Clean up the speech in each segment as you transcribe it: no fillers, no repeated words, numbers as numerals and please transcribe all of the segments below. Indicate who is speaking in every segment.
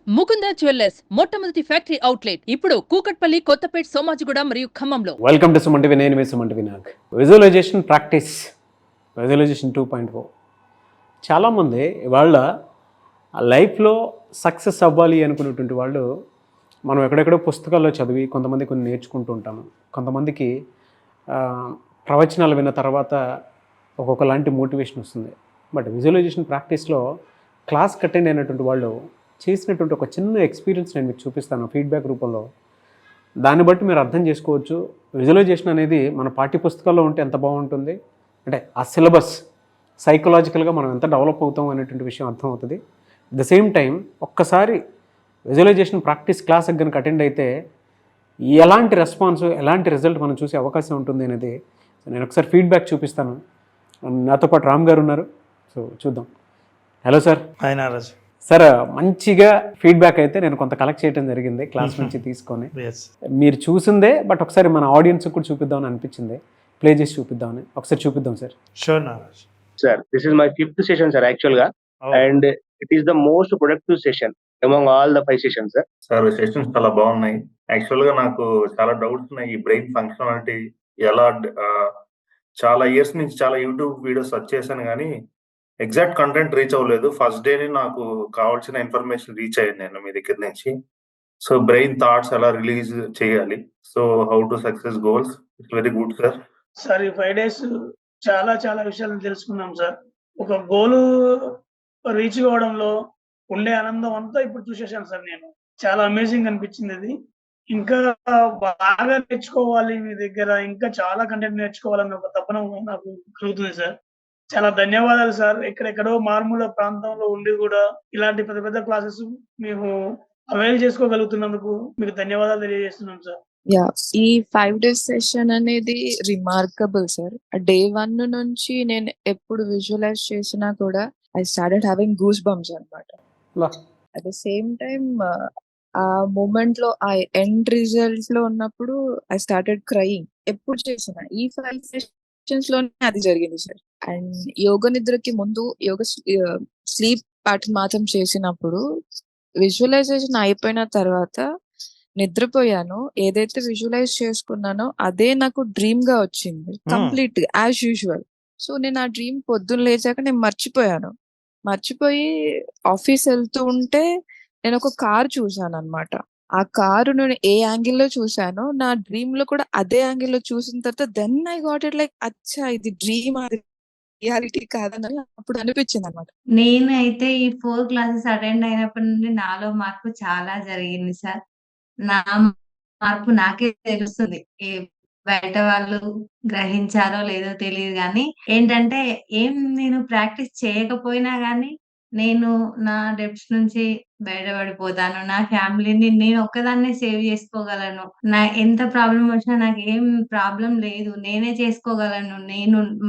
Speaker 1: Mukunda jewellers మొట్టమొదటి factory outlet ఇప్పుడు కూకట్పల్లి, కొత్తపేట్, సోమాజిగూడ మరియు ఖమ్మంలో.
Speaker 2: Welcome to Suman TV. నేను మీ సుమన్ టీవీ. నాకు విజువలైజేషన్ ప్రాక్టీస్, విజువలైజేషన్ 2.0. చాలామంది వాళ్ళ లైఫ్లో సక్సెస్ అవ్వాలి అనుకునేటువంటి వాళ్ళు మనం ఎక్కడెక్కడో పుస్తకాల్లో చదివి కొంతమంది కొన్ని నేర్చుకుంటూ ఉంటాము. కొంతమందికి ప్రవచనాలు విన్న తర్వాత ఒక్కొక్కలాంటి మోటివేషన్ వస్తుంది. బట్ విజువలైజేషన్ ప్రాక్టీస్లో క్లాస్కి అటెండ్ అయినటువంటి వాళ్ళు చేసినటువంటి ఒక చిన్న ఎక్స్పీరియన్స్ నేను మీకు చూపిస్తాను ఫీడ్బ్యాక్ రూపంలో. దాన్ని బట్టి మీరు అర్థం చేసుకోవచ్చు విజువలైజేషన్ అనేది మన పాఠ్యపుస్తకాల్లో ఉంటే ఎంత బాగుంటుంది, అంటే ఆ సిలబస్ సైకలాజికల్గా మనం ఎంత డెవలప్ అవుతాం అనేటువంటి విషయం అర్థమవుతుంది. అట్ ద సేమ్ టైం ఒక్కసారి విజువలైజేషన్ ప్రాక్టీస్ క్లాస్ కనుక అటెండ్ అయితే ఎలాంటి రెస్పాన్స్, ఎలాంటి రిజల్ట్ మనం చూసే అవకాశం ఉంటుంది అనేది నేను ఒకసారి ఫీడ్బ్యాక్ చూపిస్తాను. నాతో పాటు రామ్ గారు ఉన్నారు, సో చూద్దాం. Hello sir.
Speaker 3: హాయ్ నారాజ్.
Speaker 2: సార్, మంచిగా ఫీడ్బ్యాక్ అయితే నేను కొంత కలెక్ట్ చేయడం జరిగింది క్లాస్ నుంచి తీసుకొని. మీరు చూసిందే, బట్ ఒకసారి మన ఆడియన్స్ కూడా చూపిద్దామని అనిపించింది. ప్లే చేసి చూపిద్దామని ఒకసారి చూపిద్దాం sir.
Speaker 3: Sure Naraj.
Speaker 4: Sir, this is my 5th session, sir, actually, and it is the most productive session among all the 5 sessions, sir.
Speaker 5: Sir, sessions చాలా బాగున్నాయి. యాక్చువల్గా నాకు చాలా డౌట్స్ ఉన్నాయి. ఈ బ్రెయిన్ ఫంక్షనాలిటీ ఎలా, చాలా ఇయర్స్ నుంచి చాలా యూట్యూబ్ వీడియోస్ సెర్చ్ చేశాను కానీ ఎగ్జాక్ట్ కంటెంట్ రీచ్ అవ్వలేదు. ఫస్ట్ డేని నాకు కావాల్సిన ఇన్ఫర్మేషన్ రీచ్ అయ్యాను నేను మీ దగ్గర నుంచి. సో బ్రెయిన్ థాట్స్ ఎలా రిలీజ్ చేయాలి, so how to success goals, it's very good sir.
Speaker 6: Sir, ఈ 5 days చాలా విషయాలు తెలుసుకున్నాం సార్. ఒక గోలు రీచ్ కావడంలో ఉండే ఆనందం అంతా ఇప్పుడు చూసేసాను సార్. నేను చాలా అమేజింగ్ అనిపించింది ఇది. ఇంకా బాగా నేర్చుకోవాలి మీ దగ్గర, ఇంకా చాలా కంటెంట్ నేర్చుకోవాలన్న ఒక తపన నాకు కలుగుతుంది సార్. చాలా ధన్యవాదాలు సార్. ఎక్కడెక్కడో మారుమూల ప్రాంతంలో ఉండి కూడా ఇలాంటి పెద్ద క్లాసెస్ మేము అవైల్ చేసుకోగలుగుతున్నందుకు మీకు ధన్యవాదాలు తెలియజేస్తున్నాం సార్.
Speaker 7: ఈ 5 days సెషన్ అనేది రిమార్కబుల్ సార్. డే 1 నుంచి నేను ఎప్పుడు విజువలైజ్ చేసినా కూడా I started having goose bumps అన్నమాట. అట్ ద సేమ్ టైమ్ ఆ మూమెంట్ లో, ఆ ఎండ్ రిజల్ట్ లో ఉన్నప్పుడు ఐ స్టార్టెడ్ క్రయింగ్. ఎప్పుడు చేసిన ఈ 5 సెషన్స్ లోనే అది జరిగింది సార్. అండ్ యోగ నిద్రకి ముందు యోగ స్లీప్ ప్యాటర్న్ మాత్రం చేసినప్పుడు, విజువలైజేషన్ అయిపోయిన తర్వాత నిద్రపోయాను. ఏదైతే విజువలైజ్ చేసుకున్నానో అదే నాకు డ్రీమ్ గా వచ్చింది కంప్లీట్ గా యాజ్ యూజువల్. సో నేను ఆ డ్రీమ్ పొద్దున్న లేచాక నేను మర్చిపోయి ఆఫీస్ వెళ్తూ ఉంటే నేను ఒక కార్ చూసాను అనమాట. ఆ కారు నేను ఏ యాంగిల్లో చూసానో నా డ్రీమ్ లో కూడా అదే యాంగిల్లో చూసిన తర్వాత then I got it like, అచ్చా ఇది డ్రీమ్, అది రియాలిటీ కాదని అప్పుడు అనిపించింది అనమాట.
Speaker 8: నేనైతే ఈ 4 classes అటెండ్ అయినప్పటి నుండి నాలో మార్పు చాలా జరిగింది సార్. నా మార్పు నాకే తెలుస్తుంది. బయట వాళ్ళు గ్రహించారో లేదో తెలియదు గానీ ఏంటంటే, నేను ప్రాక్టీస్ చేయకపోయినా గానీ నేను నా డెప్ట్స్ నుంచి బయటపడిపోతాను. నా ఫ్యామిలీని నేను ఒక్కదాన్నే సేవ్ చేసుకోగలను. ఎంత ప్రాబ్లమ్ వచ్చినా నాకేం ప్రాబ్లమ్ లేదు. నేనే చేసుకోగలను.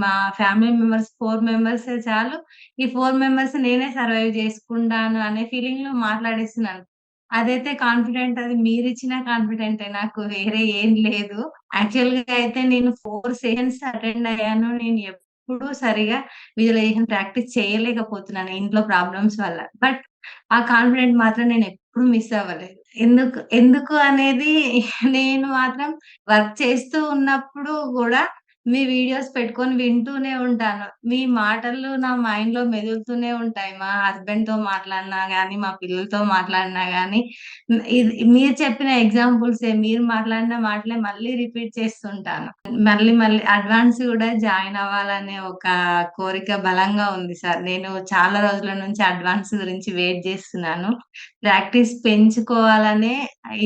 Speaker 8: మా ఫ్యామిలీ మెంబర్స్ 4 మెంబర్సే చాలు. ఈ 4 మెంబర్స్ నేనే సర్వైవ్ చేసుకుంటాను అనే ఫీలింగ్ లో మాట్లాడేస్తున్నాను. అదైతే కాన్ఫిడెంట్, అది మీరిచ్చిన కాన్ఫిడెంటే, నాకు వేరే ఏం లేదు. యాక్చువల్‌గా అయితే నేను 4 సెషన్స్ అటెండ్ అయ్యాను. నేను ఎప్పుడూ సరిగా విజువలైజేషన్ ప్రాక్టీస్ చేయలేకపోతున్నాను ఇంట్లో ప్రాబ్లమ్స్ వల్ల. బట్ ఆ కాన్ఫిడెంట్ మాత్రం నేను ఎప్పుడు మిస్ అవ్వలేదు. ఎందుకు అనేది నేను మాత్రం వర్క్ చేస్తూ ఉన్నప్పుడు గూడా మీ వీడియోస్ పెట్టుకొని వింటూనే ఉంటాను. మీ మాటలు నా మైండ్‌లో మెదులుతూనే ఉంటాయి. మా హస్బెండ్‌తో మాట్లాడినా గానీ, మా పిల్లలతో మాట్లాడినా గానీ, ఇది మీరు చెప్పిన ఎగ్జాంపుల్సే, మీరు మాట్లాడిన మాటలే మళ్ళీ రిపీట్ చేస్తుంటాను. మళ్ళీ అడ్వాన్స్ గూడా జాయిన్ అవ్వాలనే ఒక కోరిక బలంగా ఉంది సార్. నేను చాలా రోజుల నుంచి అడ్వాన్స్ గురించి వెయిట్ జేస్తున్నాను. ప్రాక్టీస్ పెంచుకోవాలనే,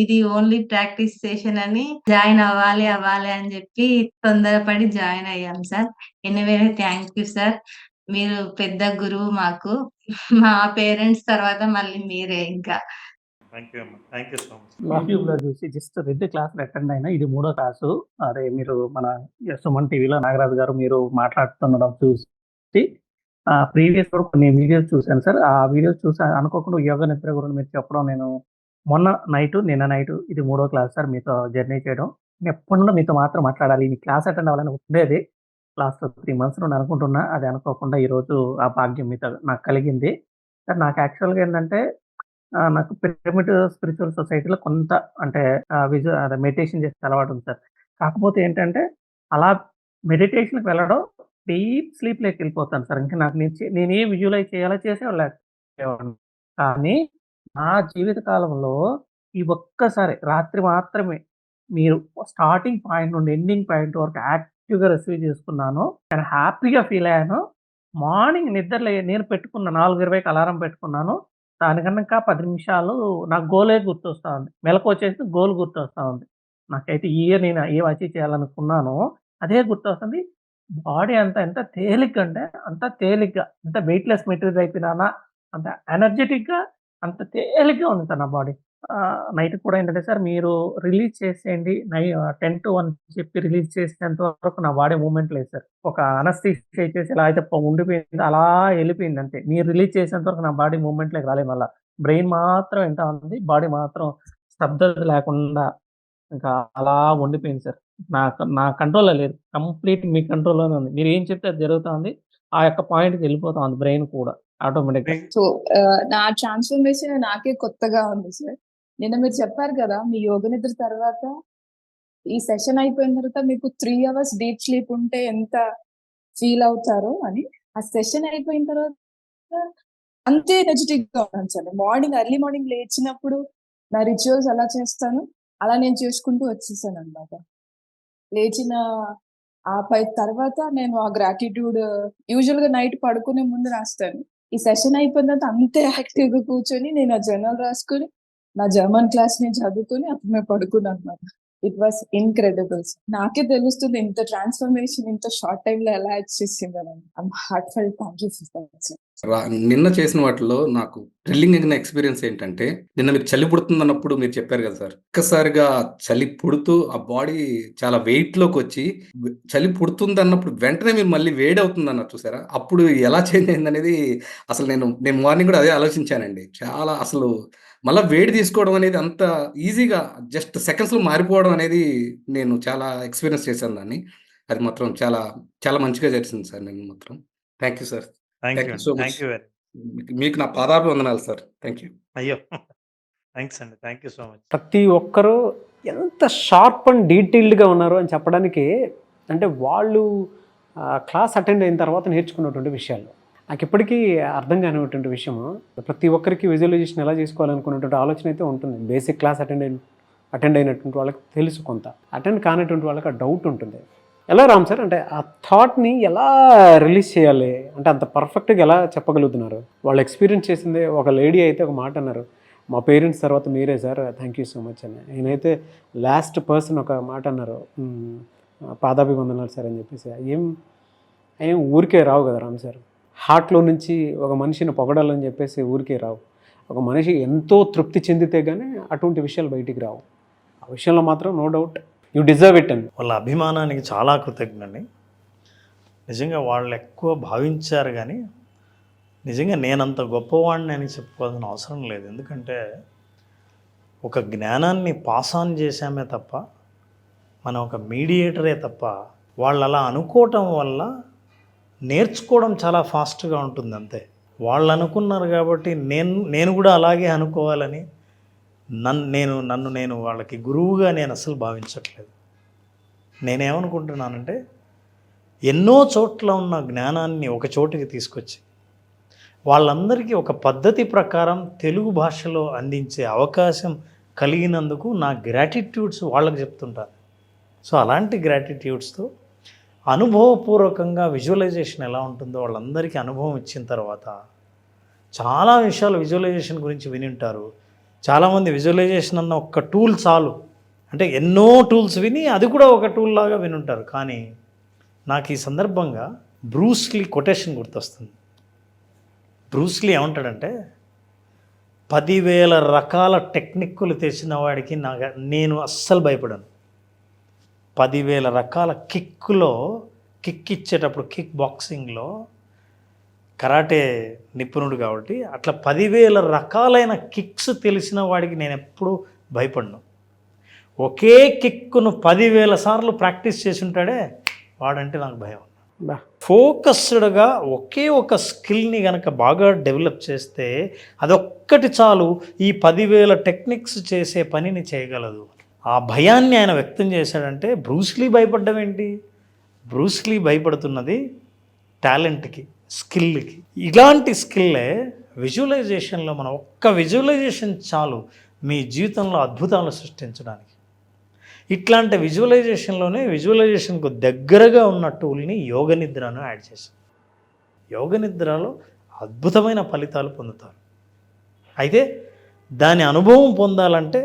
Speaker 8: ఇది ఓన్లీ ప్రాక్టీస్ సెషన్ అని జాయిన్ అవ్వాలి అని జెప్పి తొందరపడి జాయిన్ అయ్యాం sir. Anyway thank you sir. మీరు పెద్ద గురువు మాకు. మా పేరెంట్స్ తర్వాత మళ్ళీ మీరే ఇంకా.
Speaker 3: థ్యాంక్ యూ అమ్మా. Thank you so much.
Speaker 9: YouTube లో చూసి జస్ట్ 2 క్లాసులు అటెండ్ అయినా, ఇది 3వ క్లాసు. అదే మీరు మన సుమన్ టీవీలో నాగరాజు గారు మీరు మాట్లాడుతుండడం చూసి ప్రీవియస్ కూడా కొన్ని వీడియోస్ చూశాను సార్. ఆ వీడియోస్ చూసి అనుకోకుండా యోగ నిద్ర గురించి మీరు చెప్పడం, నేను నిన్న నైట్ ఇది 3వ క్లాస్ సార్ మీతో జర్నీ చేయడం. నేను ఎప్పుడు మీతో మాత్రం మాట్లాడాలి, ఈ క్లాస్ అటెండ్ అవ్వాలని ఉండేది. లాస్ట్ 3 months నుండి అనుకుంటున్నా. అది అనుకోకుండా ఈరోజు ఆ భాగ్యం మీతో నాకు కలిగింది సార్. నాకు యాక్చువల్గా ఏంటంటే నాకు పిరమిడ్ స్పిరిచువల్ సొసైటీలో కొంత అంటే అదే మెడిటేషన్ చేసే అలవాటు ఉంది సార్. కాకపోతే ఏంటంటే అలా మెడిటేషన్‌కి వెళ్ళడం డీప్ స్లీప్‌లోకి వెళ్ళిపోతాను సార్. ఇంకా నాకు నేనేం విజువలైజ్ చేయాలో చేసేవాడిని. కానీ నా జీవిత కాలంలో ఈ ఒక్కసారి రాత్రి మాత్రమే మీరు స్టార్టింగ్ పాయింట్ నుండి ఎండింగ్ పాయింట్ వరకు యాక్టివ్‌గా రిసీవ్ చేసుకున్నాను. నేను హ్యాపీగా ఫీల్ అయ్యాను. మార్నింగ్ నేను పెట్టుకున్న 4:20కి అలారం పెట్టుకున్నాను. దానికన్నా ఇంకా 10 నిమిషాలు నాకు గోలే గుర్తొస్తా ఉంది. మెలకువొచ్చేసి గోల్ గుర్తొస్తా ఉంది. నాకైతే ఈ ఇయర్ నేను ఏం అచీవ్ చేయాలనుకున్నానో అదే గుర్తొస్తుంది. బాడీ అంతా ఎంత తేలిగ్గా అంటే అంత తేలిగ్గా, అంత వెయిట్‌లెస్ మెటీరియల్ అయిపోయినానా, అంత ఎనర్జిటిక్‌గా, అంత తేలిగ్గా ఉంది సార్ నా బాడీ. నైట్ కూడా ఏంటంటే సార్ మీరు రిలీజ్ చేసేయండి 10-1 చెప్పి రిలీజ్ చేసేంత వరకు నా బాడీ మూవ్‌మెంట్ లేదు సార్. ఒక అనస్థీషియా ఇచ్చేసి ఎలా అయితే ఉండిపోయిందో అలా ఎళ్ళిపోయింది అంతే. మీరు రిలీజ్ చేసేంత వరకు నా బాడీ మూవ్‌మెంట్‌లోకి రాలేదు మళ్ళా. బ్రెయిన్ మాత్రం వింటా ఉంది. బాడీ మాత్రం స్తబ్దత లేకుండా ఇంకా అలా ఉండిపోయింది సార్. నా కంట్రోల్‌లో లేదు. కంప్లీట్ మీ కంట్రోల్‌లోనే ఉంది. మీరు ఏం చెప్తే అది జరుగుతా ఉంది. ఆ యొక్క పాయింట్‌కి వెళ్ళిపోతా ఉంది బ్రెయిన్ కూడా ఆటోమేటిక్‌గా.
Speaker 7: సో, నా ట్రాన్స్‌ఫర్మేషన్ నాకే కొత్తగా ఉంది సార్. నిన్న మీరు చెప్పారు కదా! మీ యోగ నిద్ర తర్వాత ఈ సెషన్ అయిపోయిన తర్వాత మీకు 3 అవర్స్ డీప్ స్లీప్ ఉంటే ఎంత ఫీల్ అవుతారో అని. ఆ సెషన్ అయిపోయిన తర్వాత అంతే ఎనర్జిటిక్‌గా ఉన్నాను సార్. ఎర్లీ మార్నింగ్ లేచినప్పుడు నా రిచువల్స్ ఎలా చేస్తానో అలా నేను చేసుకుంటూ వచ్చేసాననమాట. లేచిన తర్వాత నేను ఆ గ్రాటిట్యూడ్ యూజువల్‌గా నైట్ పడుకునే ముందు రాస్తాను. ఈ సెషన్ అయిపోయిన తర్వాత అంతే యాక్టివ్‌గా కూర్చొని నేను ఆ జర్నల్ రాసుకొని, నా జర్మన్ క్లాస్ నేను చదువుకొని అప్పుడు మేము పడుకున్నాననమాట. It was incredible. నాకే తెలుస్తుంది ఇంత ట్రాన్స్‌ఫర్మేషన్ ఇంత షార్ట్ టైమ్‌లో ఎలా వచ్చేసిందని. I'm heartfelt thank you for that sir.
Speaker 10: నిన్న చేసిన వాటిలో నాకు థ్రిల్లింగ్ అయిన ఎక్స్పీరియన్స్ ఏంటంటే, నిన్న మీకు చలి పుడుతుందన్నప్పుడు మీరు చెప్పారు కదా సార్. ఒక్కసారిగా చలి పుడుతూ ఆ బాడీ చాలా వెయిట్‌లోకి వచ్చి చలి పుడుతుందన్నప్పుడు వెంటనే మీరు మళ్ళీ వేడవుతుందన్నారు చూసారా? అప్పుడు ఎలా చేంజ్ అయిందనేది అసలు నేను మార్నింగ్ కూడా అదే ఆలోచించానండి. చాలా అసలు మళ్ళా వేడి తీసుకోవడం అనేది అంత ఈజీగా జస్ట్ సెకండ్స్‌లో మారిపోవడం అనేది నేను చాలా ఎక్స్‌పీరియన్స్ చేశాను దాన్ని. అది మాత్రం చాలా చాలా మంచిగా జరిసింది సార్ నిన్న మాత్రం. Thank you sir.
Speaker 3: Thank
Speaker 10: thank
Speaker 3: you
Speaker 10: you
Speaker 3: అండి.
Speaker 10: So much.
Speaker 3: Thank you very
Speaker 10: మీకు నా పాదాభివందనాలు సార్. Thank you.
Speaker 3: అయ్యో! థ్యాంక్స్ అండి. Thank you so much.
Speaker 2: ప్రతి ఒక్కరూ ఎంత షార్ప్ అండ్ డీటెయిల్డ్‌గా ఉన్నారు అని చెప్పడానికి అంటే వాళ్ళు క్లాస్ అటెండ్ అయిన తర్వాత నేర్చుకున్నటువంటి విషయాలు. నాకు ఇప్పటికీ అర్థం కానిటువంటి విషయము ప్రతి ఒక్కరికి విజువలైజేషన్ ఎలా చేసుకోవాలనుకున్నటువంటి ఆలోచన అయితే ఉంటుంది. బేసిక్ క్లాస్ అటెండ్ అయినటువంటి వాళ్ళకి తెలుసు కొంత. అటెండ్ కానటువంటి వాళ్ళకి ఆ డౌట్ ఉంటుంది. ఎలా రామ్ సార్ అంటే ఆ థాట్ని ఎలా రిలీజ్ చేయాలి అంటే అంత పర్ఫెక్ట్గా ఎలా చెప్పగలుగుతున్నారు? వాళ్ళు ఎక్స్పీరియన్స్ చేసిందే ఒక లేడీ అయితే ఒక మాట అన్నారు, మా పేరెంట్స్ తర్వాత మీరే sir thank you so much అని. నేనైతే లాస్ట్ పర్సన్ ఒక మాట అన్నారు, పాదాభివందనాలు సార్ అని చెప్పేసి. ఏం ఊరికే రావు కదా రామ్ సార్. హార్ట్లో నుంచి ఒక మనిషిని పొగడాలని చెప్పేసి ఊరికే రావు. ఒక మనిషి ఎంతో తృప్తి చెందితే కానీ అటువంటి విషయాలు బయటికి రావు. ఆ విషయంలో మాత్రం no doubt you deserve it అని.
Speaker 3: వాళ్ళ అభిమానానికి చాలా కృతజ్ఞుడిని. నిజంగా వాళ్ళు ఎక్కువ భావించారు కానీ నిజంగా నేనంత గొప్పవాడిని అని చెప్పుకోవాల్సిన అవసరం లేదు. ఎందుకంటే ఒక జ్ఞానాన్ని పాస్ ఆన్ చేశామే తప్ప, మనం ఒక మీడియేటరే తప్ప, వాళ్ళు అలా అనుకోవటం వల్ల నేర్చుకోవడం చాలా ఫాస్ట్గా ఉంటుంది అంతే. వాళ్ళు అనుకున్నారు కాబట్టి నేను కూడా అలాగే అనుకోవాలని నన్ను నేను వాళ్ళకి గురువుగా నేను అసలు భావించట్లేదు. నేనేమనుకుంటున్నానంటే ఎన్నో చోట్ల ఉన్న జ్ఞానాన్ని ఒక చోటికి తీసుకొచ్చి వాళ్ళందరికీ ఒక పద్ధతి ప్రకారం తెలుగు భాషలో అందించే అవకాశం కలిగినందుకు నా గ్రాటిట్యూడ్స్ వాళ్ళకి చెప్తుంటాను. సో అలాంటి గ్రాటిట్యూడ్స్తో అనుభవపూర్వకంగా విజువలైజేషన్ ఎలా ఉంటుందో వాళ్ళందరికీ అనుభవం ఇచ్చిన తర్వాత చాలా విషయాలు విజువలైజేషన్ గురించి వినింటారు. చాలామంది విజువలైజేషన్ అన్న ఒక్క టూల్ చాలు అంటే ఎన్నో టూల్స్ విని అది కూడా ఒక టూల్ లాగా వినుంటారు. కానీ నాకు ఈ సందర్భంగా బ్రూస్ లీ కొటేషన్ గుర్తొస్తుంది. బ్రూస్ లీ ఏమంటాడంటే 10,000 రకాల టెక్నిక్కులు తెచ్చిన వాడికి నేను అస్సలు భయపడను. 10,000 రకాల కిక్ ఇచ్చేటప్పుడు కిక్ బాక్సింగ్లో కరాటే నిపుణుడు కాబట్టి అట్లా 10,000 రకాలైన కిక్స్ తెలిసిన వాడికి నేను ఎప్పుడూ భయపడను. ఒకే కిక్కును 10,000 సార్లు ప్రాక్టీస్ చేసి ఉంటాడే వాడంటే నాకు భయం. ఫోకస్డ్గా ఒకే ఒక స్కిల్ని కనుక బాగా డెవలప్ చేస్తే అదొక్క ఒక్కటి చాలు ఈ 10,000 టెక్నిక్స్ చేసే పనిని చేయగలదు. ఆ భయాన్ని ఆయన వ్యక్తం చేశాడంటే బ్రూస్లీ భయపడ్డం ఏంటి? బ్రూస్లీ భయపడుతున్నది టాలెంట్కి, స్కిల్కి. ఇలాంటి స్కిల్లే విజువలైజేషన్లో మనం ఒక్క విజువలైజేషన్ చాలు మీ జీవితంలో అద్భుతాలు సృష్టించడానికి. ఇట్లాంటి విజువలైజేషన్లోనే విజువలైజేషన్కు దగ్గరగా ఉన్న టూల్ని యోగ నిద్రను యాడ్ చేశాం. యోగ నిద్రలో అద్భుతమైన ఫలితాలు పొందుతారు. అయితే దాని అనుభవం పొందాలంటే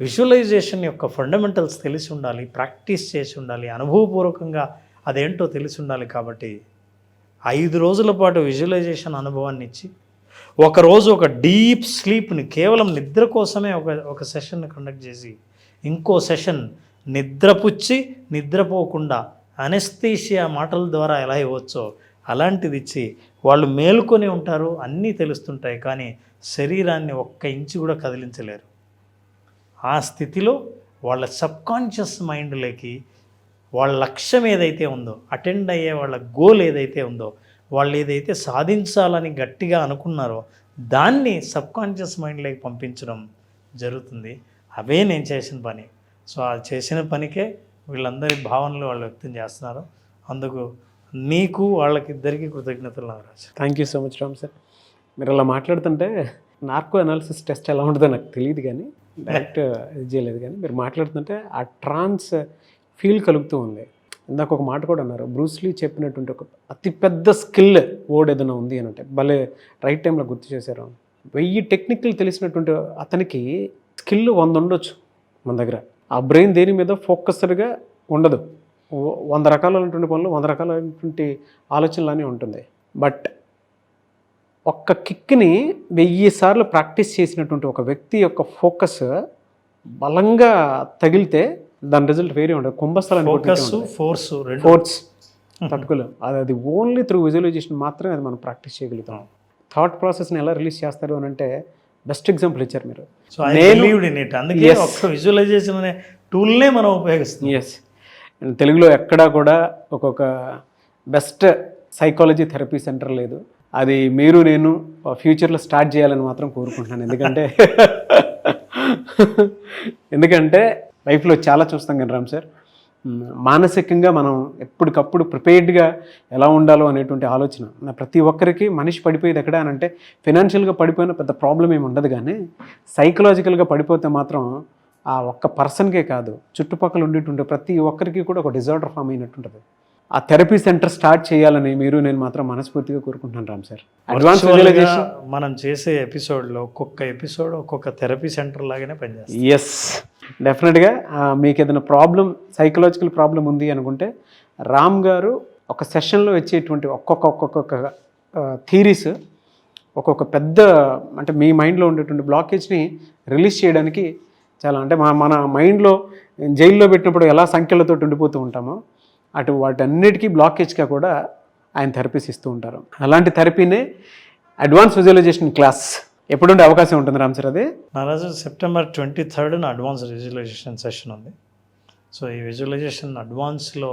Speaker 3: విజువలైజేషన్ యొక్క ఫండమెంటల్స్ తెలిసి ఉండాలి, ప్రాక్టీస్ చేసి ఉండాలి, అనుభవపూర్వకంగా అదేంటో తెలిసి ఉండాలి. కాబట్టి 5 రోజుల పాటు విజువలైజేషన్ అనుభవాన్ని ఇచ్చి ఒకరోజు ఒక డీప్ స్లీప్ని కేవలం నిద్ర కోసమే ఒక సెషన్ని కండక్ట్ చేసి ఇంకో సెషన్ నిద్రపుచ్చి నిద్రపోకుండా అనెస్థీషియా మాటల ద్వారా ఎలా ఇవ్వచ్చో అలాంటిది ఇచ్చి వాళ్ళు మేలుకొని ఉంటారు, అన్నీ తెలుస్తుంటాయి, కానీ శరీరాన్ని 1 ఇంచు కూడా కదిలించలేరు. ఆ స్థితిలో వాళ్ళ సబ్కాన్షియస్ మైండ్లోకి వాళ్ళ లక్ష్యం ఏదైతే ఉందో, అటెండ్ అయ్యే వాళ్ళ గోల్ ఏదైతే ఉందో, వాళ్ళు ఏదైతే సాధించాలని గట్టిగా అనుకున్నారో దాన్ని సబ్కాన్షియస్ మైండ్లోకి పంపించడం జరుగుతుంది. అవే నేను చేసిన పని. సో ఆ చేసిన పనికే వీళ్ళందరి భావనలు వాళ్ళు వ్యక్తం చేస్తున్నారు. అందుకు నీకు వాళ్ళకిద్దరికీ కృతజ్ఞతలు Nagaraj.
Speaker 2: Thank you so much Ram sir. మీరు అలా మాట్లాడుతుంటే నార్కో అనాలిసిస్ టెస్ట్ ఎలా ఉంటుందో నాకు తెలియదు, కానీ డైరెక్ట్ ఇది చేయలేదు, కానీ మీరు మాట్లాడుతుంటే ఆ ట్రాన్స్ ఫీల్ కలుగుతూ ఉంది. ఇందాక ఒక మాట కూడా అన్నారు, బ్రూస్లీ చెప్పినటువంటి ఒక అతిపెద్ద స్కిల్ వర్డ్ ఏదైనా ఉంది అని అంటే భలే రైట్ టైంలో గుర్తు చేశారు. 1000 టెక్నిక్లు తెలిసినటువంటి అతనికి స్కిల్ 100 ఉండొచ్చు మన దగ్గర. ఆ బ్రెయిన్ దేని మీద ఫోకస్డ్గా ఉండదు. 100 రకాలైనటువంటి పనులు, 100 రకాలైనటువంటి ఆలోచనలనే ఉంటుంది. బట్ ఒక్క కిక్ని 1000 సార్లు ప్రాక్టీస్ చేసినటువంటి ఒక వ్యక్తి యొక్క ఫోకస్ బలంగా తగిలితే దాని రిజల్ట్ వేరే ఉంటుంది. కుంభస్థలాన్ని ఫోర్స్ తట్టుకోలేం. అది ఓన్లీ త్రూ విజువలైజేషన్ మాత్రమే అది మనం ప్రాక్టీస్ చేయగలుగుతాం. థాట్ ప్రాసెస్ని ఎలా రిలీజ్ చేస్తారు అని అంటే బెస్ట్ ఎగ్జాంపుల్ ఇచ్చారు మీరు.
Speaker 3: సో అందుకే ఒక్క విజువలైజేషన్ అనే టూల్నే మనం ఉపయోగిస్తాం.
Speaker 2: ఎస్, తెలుగులో ఎక్కడా కూడా ఒక్కొక్క బెస్ట్ సైకాలజీ థెరపీ సెంటర్ లేదు. అది మీరు నేను ఫ్యూచర్లో స్టార్ట్ చేయాలని మాత్రం కోరుకుంటున్నాను. ఎందుకంటే లైఫ్లో చాలా చూస్తాం కదా రామ్ సార్, మానసికంగా మనం ఎప్పటికప్పుడు ప్రిపేర్డ్గా ఎలా ఉండాలో అనేటువంటి ఆలోచన ప్రతి ఒక్కరికి. మనిషి పడిపోయేది ఎక్కడ అని అంటే ఫినాన్షియల్గా పడిపోయినా పెద్ద ప్రాబ్లం ఏమి ఉండదు, కానీ సైకలాజికల్గా పడిపోతే మాత్రం ఆ ఒక్క పర్సన్కే కాదు, చుట్టుపక్కల ఉండేటువంటి ప్రతి ఒక్కరికి కూడా ఒక డిజార్డర్ ఫామ్ అయినట్టుంటుంది. ఆ థెరపీ సెంటర్ స్టార్ట్ చేయాలని మీరు నేను మాత్రం మనస్ఫూర్తిగా కోరుకుంటున్నాను రామ్ సార్. అడ్వాన్స్ విజువలైజేషన్
Speaker 3: మనం చేసే ఎపిసోడ్లో ఒక్కొక్క ఎపిసోడ్ ఒక్కొక్క థెరపీ సెంటర్ లాగానే పనిచేస్తుంది.
Speaker 2: ఎస్, డెఫినెట్గా మీకు ఏదైనా ప్రాబ్లం, సైకలాజికల్ ప్రాబ్లం ఉంది అనుకుంటే రామ్ గారు ఒక సెషన్లో వచ్చేటువంటి ఒక్కొక్క థీరీస్, ఒక్కొక్క పెద్ద అంటే మీ మైండ్లో ఉండేటువంటి బ్లాకేజ్ని రిలీజ్ చేయడానికి చాలా అంటే మన మైండ్లో జైల్లో పెట్టినప్పుడు ఎలా సంఖ్యలతో ఉండిపోతూ ఉంటామో అటు వాటన్నిటికీ బ్లాకేజ్గా కూడా ఆయన థెరపీస్ ఇస్తూ ఉంటారు. అలాంటి థెరపీనే అడ్వాన్స్ విజువలైజేషన్ క్లాస్ ఎప్పుడు ఉండే అవకాశం ఉంటుంది రామ్ సార్? అది
Speaker 3: నారాజు September 23rd advance visualization session ఉంది. సో ఈ విజువలైజేషన్ అడ్వాన్స్లో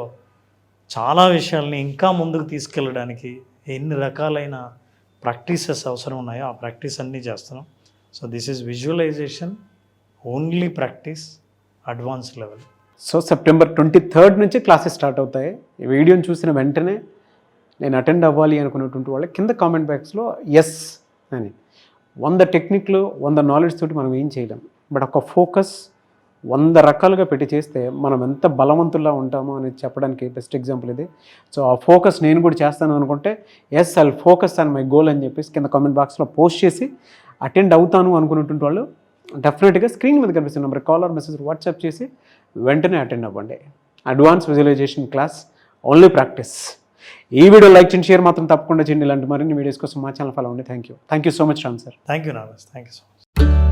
Speaker 3: చాలా విషయాల్ని ఇంకా ముందుకు తీసుకెళ్ళడానికి ఎన్ని రకాలైన ప్రాక్టీసెస్ అవసరం ఉన్నాయో ఆ ప్రాక్టీస్ అన్నీ చేస్తున్నాం. So this is visualization only practice advance level.
Speaker 2: So September 23rd నుంచి క్లాసెస్ స్టార్ట్ అవుతాయి. ఈ వీడియోని చూసిన వెంటనే నేను అటెండ్ అవ్వాలి అనుకున్నటువంటి వాళ్ళు కింద కామెంట్ బాక్స్లో ఎస్ అని 100 టెక్నిక్లు 100 నాలెడ్జ్ తోటి మనం ఏం చేయలేం. బట్ ఒక ఫోకస్ 100 రకాలుగా పెట్టి చేస్తే మనం ఎంత బలవంతుల్లా ఉంటామో అనేది చెప్పడానికి బెస్ట్ ఎగ్జాంపుల్ ఇది. సో ఆ ఫోకస్ నేను కూడా చేస్తాను అనుకుంటే yes I focus on my goal అని చెప్పేసి కింద కామెంట్ బాక్స్లో పోస్ట్ చేసి అటెండ్ అవుతాను అనుకున్నటువంటి వాళ్ళు డెఫినెట్గా స్క్రీన్ మీద కనిపిస్తున్న number call or message WhatsApp చేసి వెంటనే అటెండ్ అవ్వండి. Advance visualization class only practice. ఈ వీడియో లైక్ చేయండి, షేర్ మాత్రం తప్పకుండా చేయండి. ఇలాంటి మరిన్ని వీడియోస్ కోసం మా ఛానల్ ఫాలో అవ్వండి. Thank you so much Ram sir.
Speaker 3: Thank you Naraj. Thank you so much.